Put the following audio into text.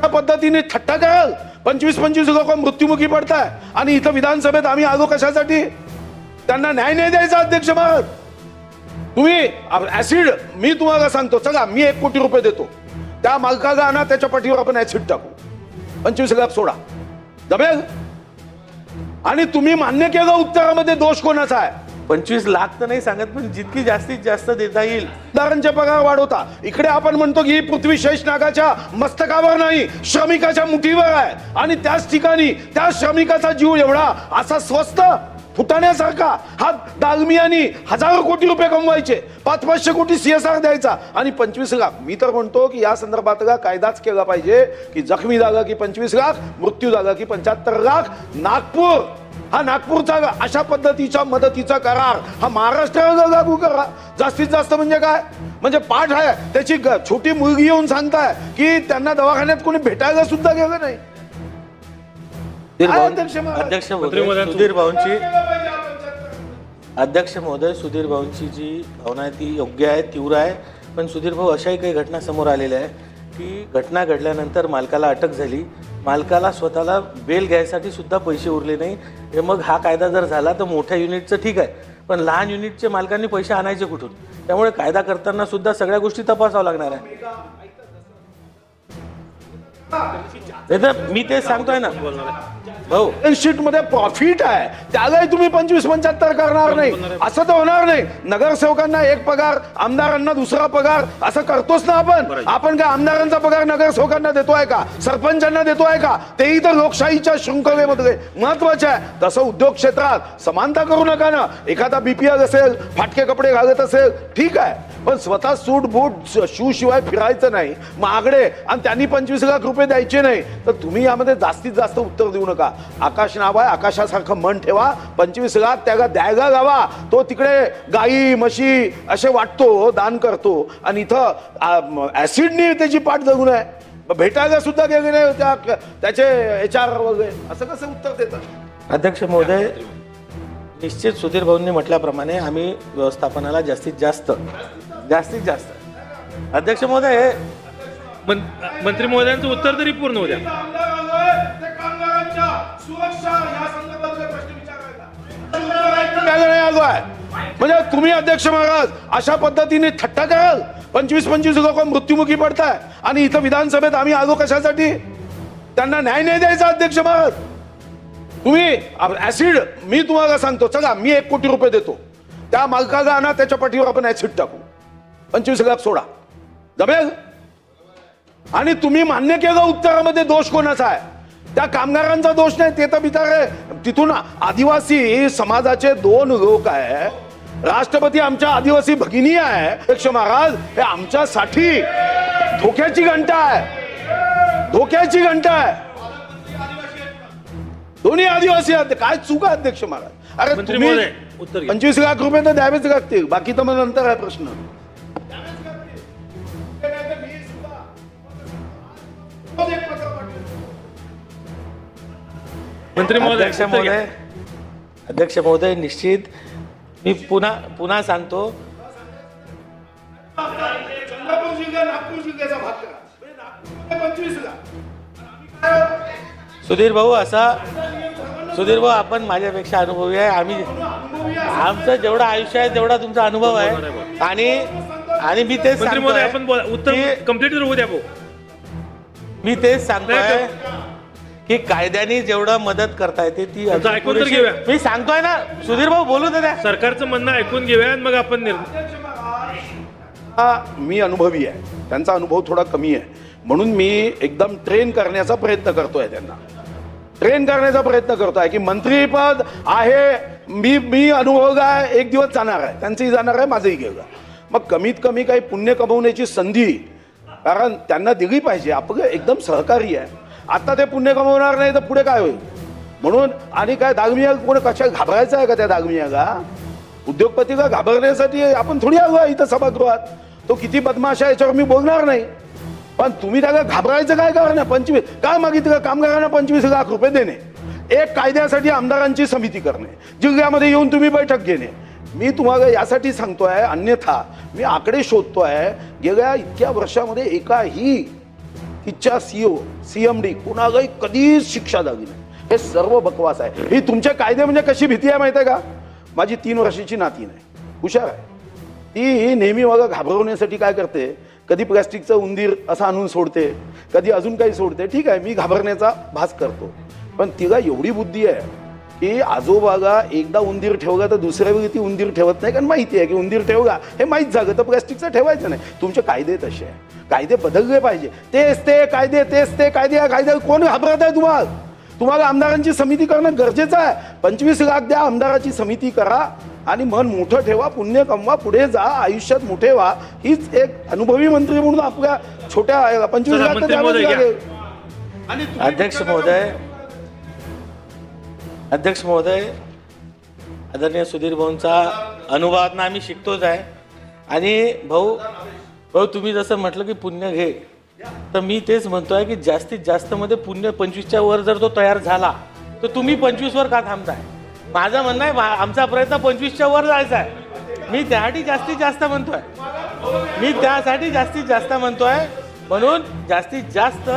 पद्धतीने थट्टा कराल 25-25 लोक मृत्युमुखी पडताय आणि इथं विधानसभेत आम्ही आलो कशासाठी? त्यांना न्याय नाही द्यायचा अध्यक्ष महाराज. तुम्ही ऍसिड मी तुम्हाला सांगतो चला मी 1 कोटी रुपये देतो त्या मालकाला आणा त्याच्या पाठीवर आपण ऍसिड टाकू 25 लाख सोडा जमेल. आणि तुम्ही मान्य केलं उत्तरामध्ये दोष कोणाचा आहे? 25 लाख तर नाही सांगत पण जितकी जास्तीत जास्त देता येईल आमदारांचे पगार वाढवता. इकडे आपण म्हणतो की ही पृथ्वी शेषनागाच्या मस्तकावर नाही श्रमिकाच्या मुठीवर आहे आणि त्याच ठिकाणी त्या श्रमिकाचा जीव एवढा असा स्वस्त फुटाण्यासारखा हा दालमियानी हजारो कोटी रुपये कमवायचे 500-500 कोटी CSR द्यायचा आणि 25 लाख. मी तर म्हणतो की या संदर्भातला कायदाच केला पाहिजे की जखमी झाला की 25 लाख, मृत्यू झाला की 75 लाख. नागपूर हा नागपूरचा अशा पद्धतीच्या मदतीचा करार हा महाराष्ट्राला लागू करा. जास्तीत जास्त म्हणजे काय? म्हणजे पाठ आहे त्याची छोटी मुलगी येऊन सांगताय की त्यांना दवाखान्यात कोणी भेटायला सुद्धा गेलं नाही. अध्यक्ष महोदय सुधीर भाऊंची जी भावना आहे ती योग्य आहे, तीव्र आहे. पण सुधीर भाऊ अशाही काही घटना समोर आलेल्या आहे की घटना घडल्यानंतर मालकाला अटक झाली, मालकाला स्वतःला बेल घ्यायसाठी सुद्धा पैसे उरले नाही. हे मग हा कायदा जर झाला तर मोठ्या युनिटचं ठीक आहे पण लहान युनिटचे मालकांनी पैसे आणायचे कुठून? त्यामुळे कायदा करताना सुद्धा सगळ्या गोष्टी तपासाव्या लागणार आहे. मी तेच सांगतोय ना भाऊ शीट मध्ये प्रॉफिट आहे त्यालाही तुम्ही 25-75 करणार नाही असं तर होणार नाही. नगरसेवकांना एक पगार आमदारांना दुसरा पगार असं करतोच ना आपण काय आमदारांचा पगार नगरसेवकांना देतोय का? सरपंचांना देतोय का? तेही तर लोकशाहीच्या शृंखलेमध्ये महत्वाचे आहे. तसं उद्योग क्षेत्रात समानता करू नका ना. एखादा BPL असेल फाटके कपडे घालत असेल ठीक आहे पण स्वतः सूट बूट शू शिवाय फिरायचं नाही महागडे आणि त्यांनी 25 लाख रुपये द्यायचे नाही. तर तुम्ही यामध्ये जास्तीत जास्त उत्तर देऊ नका. आकाश नाव आहे आकाशासारखं मन ठेवा. 25 लाख त्याला द्यायला गावा. तो तिकडे गाई म्हशी असे वाटतो दान करतो आणि इथं ऍसिडनी त्याची पाठ जगू नये. भेटायला सुद्धा गेले नाही त्याचे HR वगैरे असं कसं उत्तर देतात? अध्यक्ष महोदय निश्चित सुधीर भाऊंनी म्हटल्याप्रमाणे आम्ही व्यवस्थापनाला जास्तीत जास्त अध्यक्ष महोदय मंत्री महोदयांचं उत्तर तरी पूर्ण होऊ द्या. म्हणजे तुम्ही अध्यक्ष महाराज अशा पद्धतीने थट्टा कराल 25-25 लोक मृत्युमुखी पडताय आणि इथं विधानसभेत आम्ही आलो कशासाठी? त्यांना न्याय नाही द्यायचा अध्यक्ष महाराज. तुम्ही ऍसिड मी तुम्हाला सांगतो चला मी 1 कोटी रुपये देतो त्या मालकाला आणा त्याच्या पाठीवर आपण ऍसिड टाकू 25 लाख सोडा जमेल. आणि तुम्ही मान्य केलं उत्तरामध्ये दोष कोणाचा आहे? त्या कामगारांचा दोष नाही. ते तर बिचारे तिथून आदिवासी समाजाचे 2 लोक आहे. राष्ट्रपती आमच्या आदिवासी भगिनी आहे. अध्यक्ष महाराज हे आमच्यासाठी धोक्याची घंटा आहे. धोक्याची घंटा आहे. दोन्ही आदिवासी काय चूक आहे अध्यक्ष महाराज? अरे तुम्ही 25 लाख रुपये तर द्यावेच लागतील बाकी तर मग नंतर आहे प्रश्न. अध्यक्ष महोदय निश्चित मी पुन्हा सांगतो सुधीर भाऊ आपण माझ्यापेक्षा अनुभवी आहे. आमचं जेवढं आयुष्य आहे तेवढा तुमचा अनुभव आहे आणि मी तेच मी तेच सांगतोय की कायद्याने जेवढं मदत करता येते ती ऐकून तर घेऊया. मी सांगतोय ना सुधीर भाऊ बोलू द्या. सरकारचं म्हणणं ऐकून घेऊया मग आपण मी अनुभवी आहे त्यांचा अनुभव थोडा कमी आहे म्हणून मी एकदम ट्रेन करण्याचा प्रयत्न करतोय. त्यांना ट्रेन करण्याचा प्रयत्न करतोय की मंत्रीपद आहे मी अनुभव आहे 1 दिवस जाणार आहे त्यांचंही जाणार आहे माझंही गेलं. मग कमीत कमी काही पुण्य कमवण्याची संधी कारण त्यांना दिली पाहिजे. आपलं एकदम सहकारी आहे. आता ते पुण्य कमवणार नाही तर पुढे काय होईल? म्हणून आणि काय दागमिया कोण कशा घाबरायचं आहे का? त्या दागमियाला उद्योगपतीला घाबरण्यासाठी आपण थोडी आलो इथं सभागृहात. तो किती बदमाश आहे याच्यावर मी बोलणार नाही पण तुम्ही त्याला घाबरायचं काय कारण? 25 काय मागितलं? कामगारांना 25 लाख रुपये देणे, एक कायद्यासाठी आमदारांची समिती करणे, जिल्ह्यामध्ये येऊन तुम्ही बैठक घेणे. मी तुम्हाला यासाठी सांगतोय अन्यथा मी आकडे शोधतोय गेल्या इतक्या वर्षामध्ये एकाही तिच्या सीओ CMD कुणालाही कधीच शिक्षा झाली नाही. हे सर्व बकवास आहे. ही तुमचे कायदे म्हणजे कशी भीती आहे माहिती आहे का? माझी 3 वर्षाची नातीन आहे, हुशार आहे. ती नेहमी मला घाबरवण्यासाठी काय करते, कधी प्लॅस्टिकचं उंदीर असं आणून सोडते, कधी अजून काही सोडते. ठीक आहे, मी घाबरण्याचा भास करतो, पण तिला एवढी बुद्धी आहे की आजोबाला एकदा उंदीर ठेवला तर दुसऱ्या वेळी ती उंदीर ठेवत नाही, कारण माहिती आहे की उंदीर ठेवला हे माहीत झालं तर प्लॅस्टिकचं ठेवायचं नाही. तुमचे कायदे तसे आहे, कायदे बदलले पाहिजे. तेच ते कायदे या कायदे कोण घाबरत आहे तुम्हाला? तुम्हाला आमदारांची समिती करणं गरजेचं आहे. 25 लाख द्या, आमदाराची समिती करा आणि मन मोठं ठेवा, पुण्य कमवा, पुढे जा, आयुष्यात मोठे व्हा. हीच एक अनुभवी मंत्री म्हणून आपल्या छोट्या 25 लाख मंत्री महोदय घ्या. अध्यक्ष महोदय, आदरणीय सुधीर भाऊंचा अनुभवातनं आम्ही शिकतोच आहे. आणि भाऊ तुम्ही जसं म्हटलं की पुण्य घे, तर मी तेच म्हणतोय की जास्तीत जास्त मध्ये पुण्य 25च्या वर जर तो तयार झाला तर तुम्ही 25 वर का थांबताय? माझं म्हणणं आहे आमचा प्रयत्न 25च्या वर जायचा आहे. मी त्यासाठी जास्तीत जास्त म्हणतोय म्हणून जास्तीत जास्त